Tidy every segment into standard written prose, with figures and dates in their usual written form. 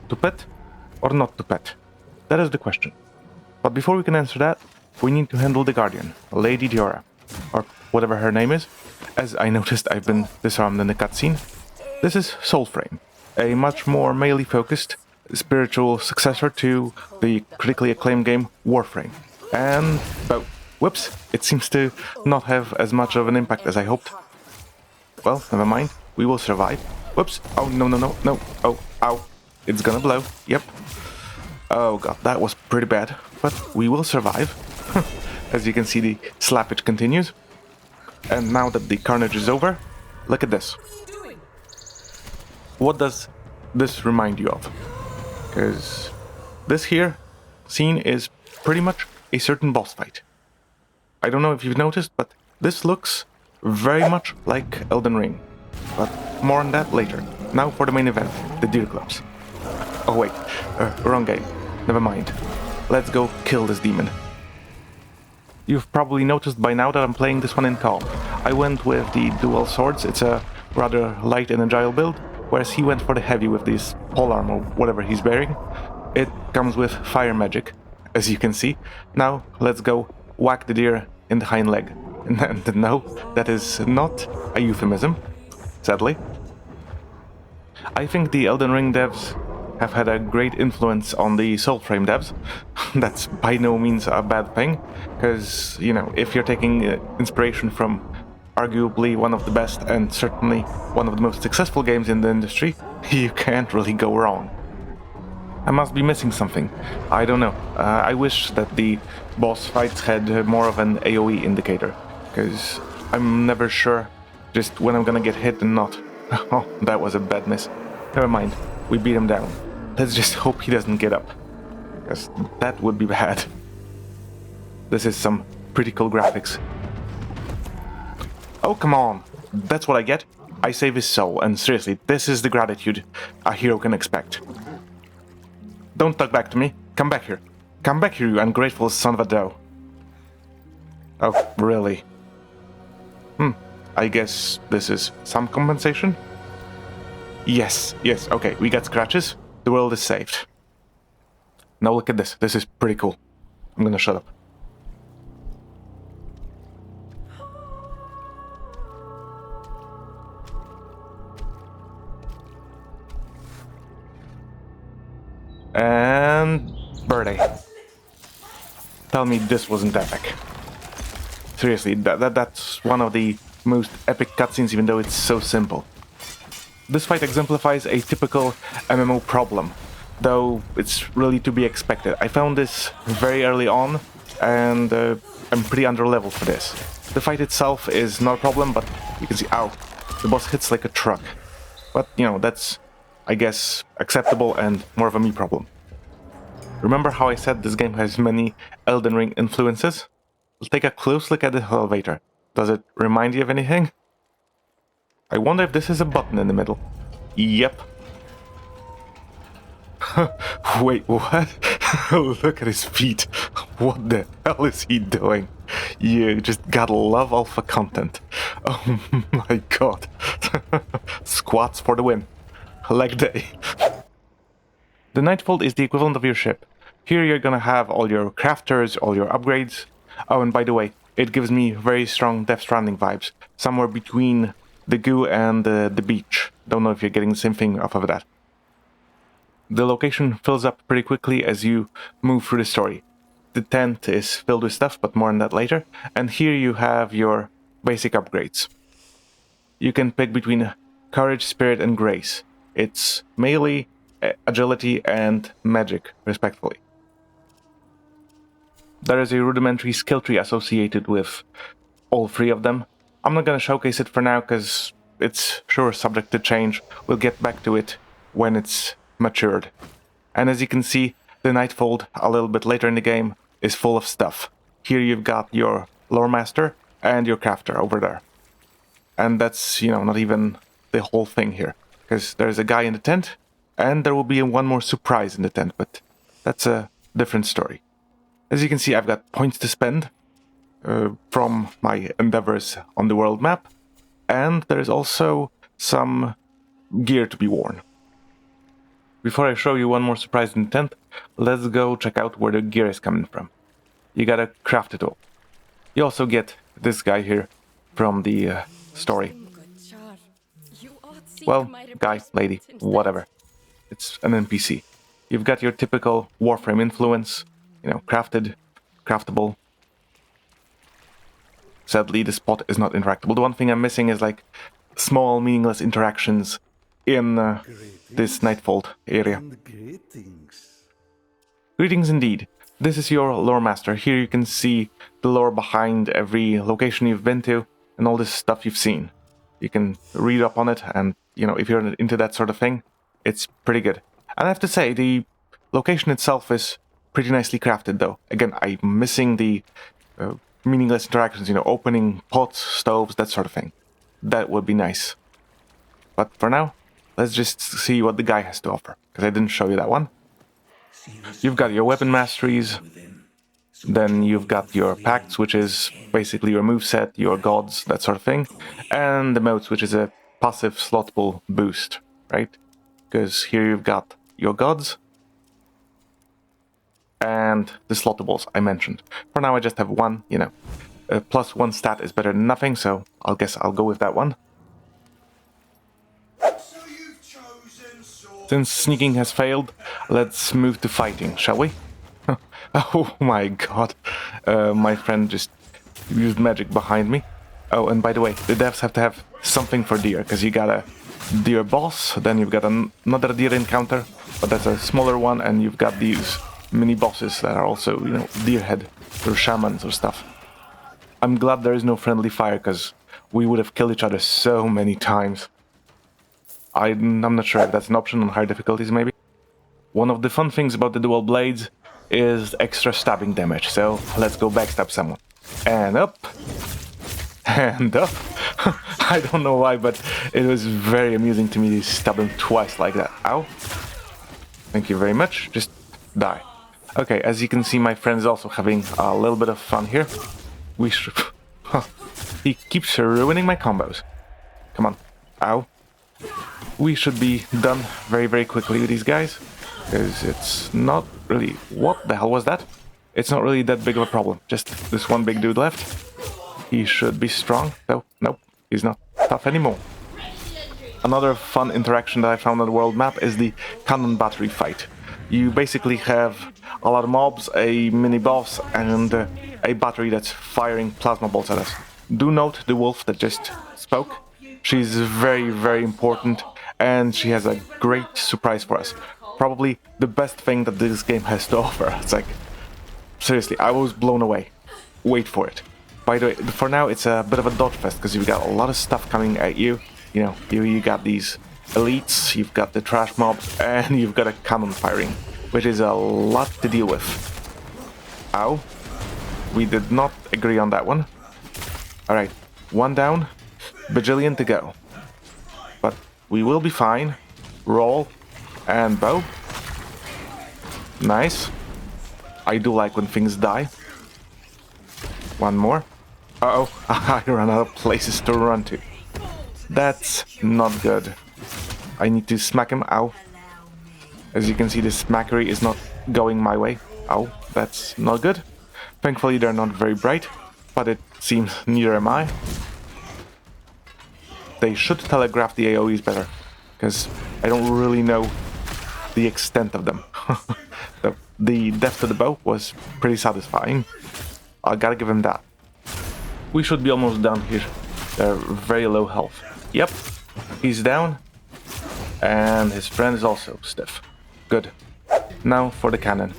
To pet or not to pet? That is the question. But before we can answer that, we need to handle the Guardian, Lady Diora, or whatever her name is. As I noticed, I've been disarmed in the cutscene. This is Soulframe, a much more melee-focused, spiritual successor to the critically acclaimed game Warframe. And, oh, whoops, it seems to not have as much of an impact as I hoped. Well, never mind, we will survive. Whoops, oh no, oh, ow, it's gonna blow, yep. Oh god, that was pretty bad, but we will survive. As you can see, the slappage continues. And now that the carnage is over, look at this. What does this remind you of? Because this here scene is pretty much a certain boss fight. I don't know if you've noticed, but this looks very much like Elden Ring. But more on that later. Now for the main event, the Deer Clubs. Oh wait, wrong game. Never mind. Let's go kill this demon. You've probably noticed by now that I'm playing this one in co-op. I went with the dual swords, it's a rather light and agile build, whereas he went for the heavy with this polearm or whatever he's wearing. It comes with fire magic, as you can see. Now, let's go whack the deer in the hind leg. And no, that is not a euphemism, sadly. I think the Elden Ring devs have had a great influence on the Soulframe devs. That's by no means a bad thing, because, you know, if you're taking inspiration from arguably one of the best and certainly one of the most successful games in the industry, you can't really go wrong. I must be missing something. I don't know. I wish that the boss fights had more of an AoE indicator, because I'm never sure just when I'm gonna get hit and not. Oh, that was a bad miss. Never mind, we beat him down. Let's just hope he doesn't get up, because that would be bad. This is some pretty cool graphics. Oh, come on! That's what I get? I save his soul, and seriously, this is the gratitude a hero can expect. Don't talk back to me. Come back here. Come back here, you ungrateful son of a doe. Oh, really? I guess this is some compensation? Yes, okay, we got scratches. The world is saved. Now look at this. This is pretty cool. I'm gonna shut up. And birthday. Tell me this wasn't epic. Seriously, that's one of the most epic cutscenes, even though it's so simple. This fight exemplifies a typical MMO problem, though it's really to be expected. I found this very early on, and I'm pretty underleveled for this. The fight itself is not a problem, but you can see, ow, the boss hits like a truck. But, you know, that's, I guess, acceptable and more of a me problem. Remember how I said this game has many Elden Ring influences? We'll take a close look at the elevator. Does it remind you of anything? I wonder if this is a button in the middle. Yep. Wait, what? Look at his feet. What the hell is he doing? You just gotta love alpha content. Oh my god. Squats for the win. Leg day. The Nightfold is the equivalent of your ship. Here you're gonna have all your crafters, all your upgrades. Oh, and by the way, it gives me very strong Death Stranding vibes. Somewhere between the goo and the beach. Don't know if you're getting the same thing off of that. The location fills up pretty quickly as you move through the story. The tent is filled with stuff, but more on that later. And here you have your basic upgrades. You can pick between Courage, Spirit, and Grace. It's melee, agility, and magic, respectively. There is a rudimentary skill tree associated with all three of them. I'm not going to showcase it for now because it's sure subject to change. We'll get back to it when it's matured. And as you can see, the Nightfold, a little bit later in the game, is full of stuff. Here you've got your Lore Master and your Crafter over there. And that's, you know, not even the whole thing here. Because there's a guy in the tent, and there will be one more surprise in the tent, but that's a different story. As you can see, I've got points to spend from my endeavors on the world map, and there's also some gear to be worn. before I show you one more surprise in the tent, let's go check out where the gear is coming from. You gotta craft it all. You also get this guy here from the story. Well, guy, lady, whatever. It's an NPC. You've got your typical Warframe influence, you know, crafted, craftable. Sadly, the spot is not interactable. The one thing I'm missing is like small, meaningless interactions in this Nightfall area. Greetings indeed. This is your lore master. Here you can see the lore behind every location you've been to and all this stuff you've seen. You can read up on it, and you know, if you're into that sort of thing, it's pretty good. And I have to say, the location itself is pretty nicely crafted, though. Again, I'm missing the meaningless interactions, you know, opening pots, stoves, that sort of thing. That would be nice. But for now, let's just see what the guy has to offer, because I didn't show you that one. You've got your weapon masteries, then you've got your pacts, which is basically your moveset, your gods, that sort of thing, and the modes, which is a passive slottable boost, right? Because here you've got your gods and the slottables I mentioned. For now I just have one, you know, plus one stat is better than nothing, so I'll guess I'll go with that one. Since sneaking has failed, let's move to fighting, shall we? Oh my god, my friend just used magic behind me. Oh, and by the way, the devs have to have something for deer, because you got a deer boss, then you've got another deer encounter, but that's a smaller one, and you've got these mini bosses that are also, you know, deer head or shamans or stuff. I'm glad there is no friendly fire, because we would have killed each other so many times. I'm not sure if that's an option on higher difficulties, maybe. One of the fun things about the dual blades is extra stabbing damage, so let's go backstab someone. And up. And up. I don't know why, but it was very amusing to me to stab him twice like that. Ow. Thank you very much. Just die. Okay, as you can see, my friend is also having a little bit of fun here. We should... He keeps ruining my combos. Come on. Ow. We should be done very, very quickly with these guys, because it's not really... What the hell was that? It's not really that big of a problem. Just this one big dude left. He should be strong, though. Nope, he's not tough anymore. Another fun interaction that I found on the world map is the cannon battery fight. You basically have a lot of mobs, a mini boss, and a battery that's firing plasma bolts at us. Do note the wolf that just spoke. She's very, very important, and she has a great surprise for us. Probably the best thing that this game has to offer. It's like, seriously, I was blown away. Wait for it. By the way, for now it's a bit of a dodge fest, because you've got a lot of stuff coming at you. You know, you got these elites, you've got the trash mobs, and you've got a cannon firing, which is a lot to deal with. Ow. We did not agree on that one. Alright, one down. Bajillion to go. But we will be fine. Roll and bow. Nice. I do like when things die. One more. Uh-oh, I ran out of places to run to. That's not good. I need to smack him. Ow. As you can see, this smackery is not going my way. Ow, that's not good. Thankfully, they're not very bright, but it seems neither am I. They should telegraph the AoEs better, because I don't really know the extent of them. The death to the bow was pretty satisfying. I gotta give him that. We should be almost done here. They're very low health. Yep, he's down. And his friend is also stiff. Good. Now for the cannon.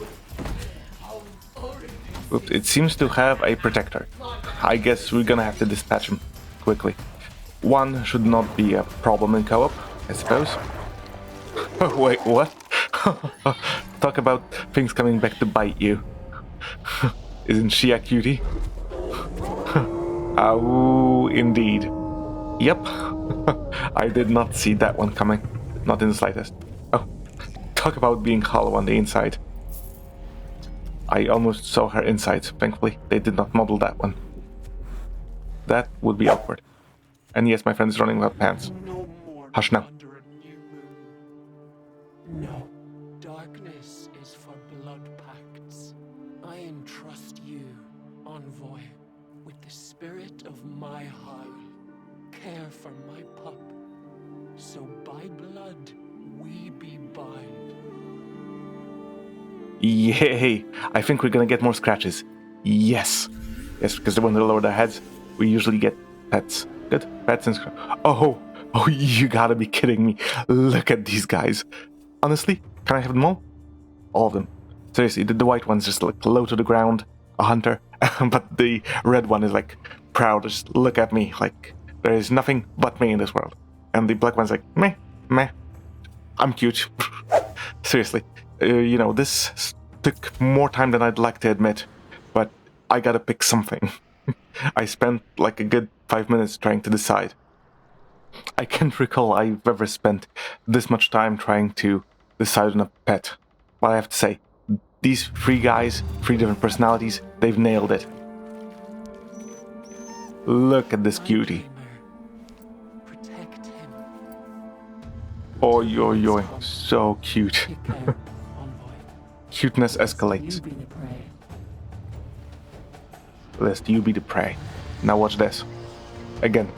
Oops, it seems to have a protector. I guess we're gonna have to dispatch him quickly. One should not be a problem in co-op, I suppose. Oh, wait, what? Talk about things coming back to bite you. Isn't she a cutie? Oh, indeed. Yep. I did not see that one coming. Not in the slightest. Oh, talk about being hollow on the inside. I almost saw her insides. Thankfully, they did not model that one. That would be awkward. And yes, my friend is running without pants. Hush now. No. darkness is for blood pacts. I entrust you, envoy, with the spirit of my howl. Care for my pup, so by blood we be bound. Yay! I think we're gonna get more scratches. Yes! Yes, because when they lower their heads, we usually get pets. Good. Pets and scratches. Oh! Oh, you gotta be kidding me. Look at these guys. Honestly, can I have them all? All of them. Seriously, the white one's just like low to the ground, a hunter, but the red one is like proud, just look at me, like there is nothing but me in this world. And the black one's like, meh, meh, I'm cute. Seriously, this took more time than I'd like to admit, but I gotta pick something. I spent like a good 5 minutes trying to decide. I can't recall I've ever spent this much time trying to decide on a pet. But I have to say, these three guys, three different personalities, they've nailed it. Look at this cutie. Protect him. Oi, oi, oi, so cute. Take care, envoy. Cuteness escalates. You be the prey. Lest you be the prey. Now watch this. Again.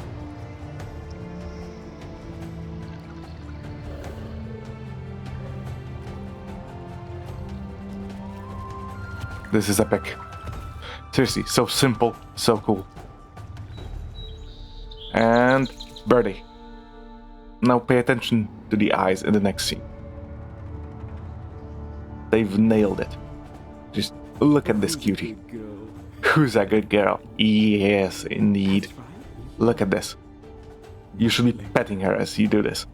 This is epic. Seriously, so simple, so cool. And birdie. Now pay attention to the eyes in the next scene. They've nailed it. Just look at this cutie. Who's a good girl? Yes, indeed. Look at this. You should be petting her as you do this.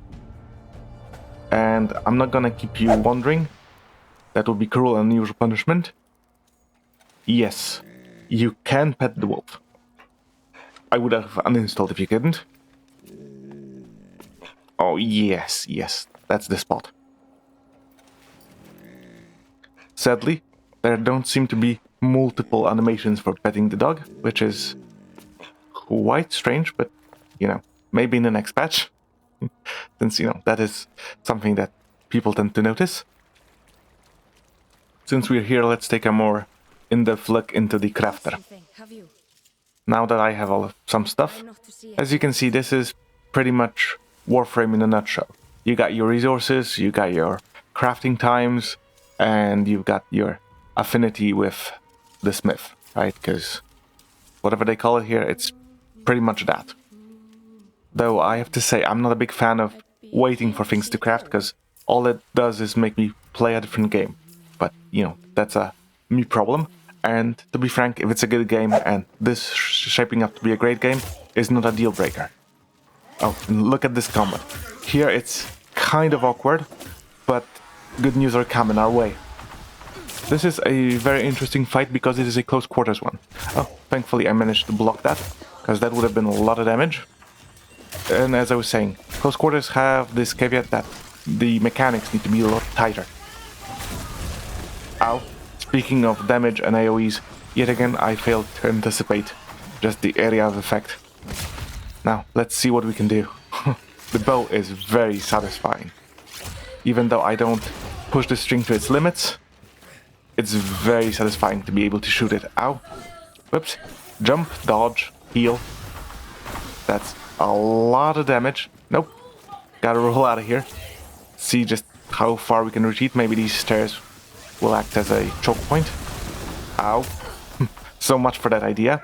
And I'm not gonna keep you wondering. That would be cruel and unusual punishment. Yes, you can pet the wolf. I would have uninstalled if you couldn't. Oh, yes, that's the spot. Sadly, there don't seem to be multiple animations for petting the dog, which is quite strange, but, maybe in the next patch. Since, that is something that people tend to notice. Since we're here, let's take a more in-depth look into the crafter. Now that I have some stuff, as you can see, this is pretty much Warframe in a nutshell. You got your resources, you got your crafting times, and you've got your affinity with the smith, right? Because whatever they call it here, it's pretty much that. Though I have to say, I'm not a big fan of waiting for things to craft, because all it does is make me play a different game. But, that's a me problem. And to be frank, if it's a good game and this shaping up to be a great game, is not a deal breaker. Oh, and look at this combat. Here it's kind of awkward, but good news are coming our way. This is a very interesting fight because it is a close quarters one. Oh, thankfully I managed to block that, because that would have been a lot of damage. And as I was saying, close quarters have this caveat that the mechanics need to be a lot tighter. Ow. Speaking of damage and AoEs, yet again I failed to anticipate just the area of effect. Now, let's see what we can do. The bow is very satisfying. Even though I don't push the string to its limits, it's very satisfying to be able to shoot it. Ow. Whoops. Jump, dodge, heal. That's a lot of damage. Nope. Gotta roll out of here. See just how far we can retreat. Maybe these stairs will act as a choke point. Ow. So much for that idea.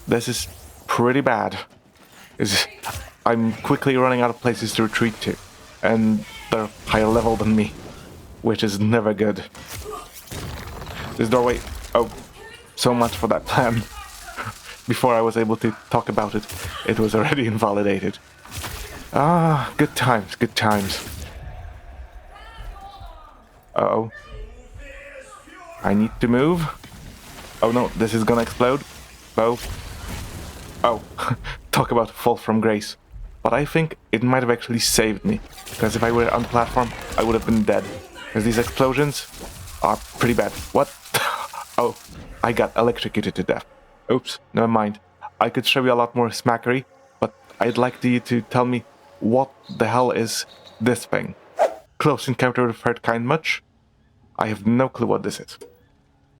This is pretty bad. I'm quickly running out of places to retreat to. And they're higher level than me. Which is never good. This doorway... Oh. So much for that plan. Before I was able to talk about it, it was already invalidated. Ah, good times, good times. Uh-oh. I need to move. Oh no, this is gonna explode. Bow. Oh, talk about fall from grace. But I think it might have actually saved me. Because if I were on the platform, I would have been dead. Because these explosions are pretty bad. What? Oh, I got electrocuted to death. Oops, never mind. I could show you a lot more smackery, but I'd like you to tell me what the hell is this thing. close encounter of the third kind much. I have no clue what this is.